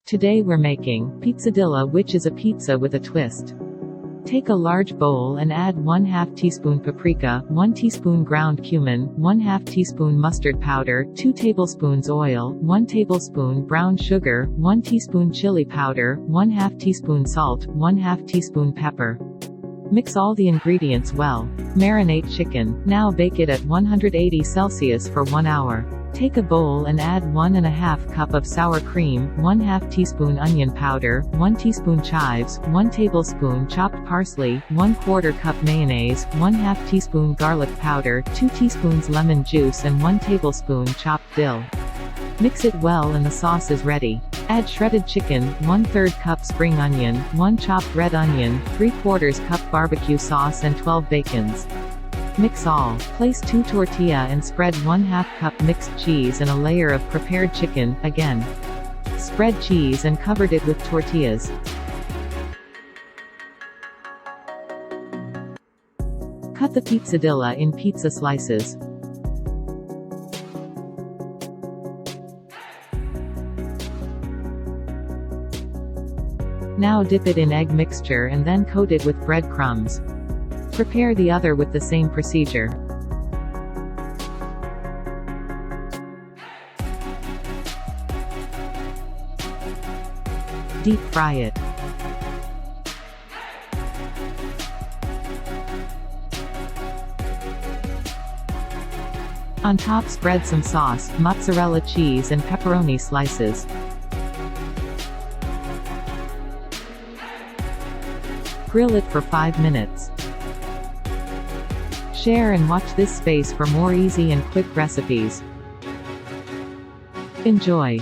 Today we're making pizzadilla, which is a pizza with a twist. Take a large bowl and add 1/2 teaspoon paprika, 1 teaspoon ground cumin, 1/2 teaspoon mustard powder, 2 tablespoons oil, 1 tablespoon brown sugar, 1 teaspoon chili powder, 1/2 teaspoon salt, 1/2 teaspoon pepper. Mix all the ingredients well. Marinate chicken. Now bake it at 180 Celsius for 1 hour. Take a bowl and add 1/2 cup of sour cream, 1/2 teaspoon onion powder, 1 teaspoon chives, 1 tablespoon chopped parsley, 1/4 cup mayonnaise, 1/2 teaspoon garlic powder, 2 teaspoons lemon juice and 1 tablespoon chopped dill. Mix it well and the sauce is ready. Add shredded chicken, 1/3 cup spring onion, 1 chopped red onion, 3/4 cup barbecue sauce and 12 bacons. Mix all. Place 2 tortilla and spread 1/2 cup mixed cheese and a layer of prepared chicken, again. Spread cheese and covered it with tortillas. Cut the pizzadilla in pizza slices. Now dip it in egg mixture and then coat it with bread crumbs. Prepare the other with the same procedure. Deep fry it. On top spread some sauce, mozzarella cheese and pepperoni slices. Grill it for 5 minutes. Share and watch this space for more easy and quick recipes. Enjoy!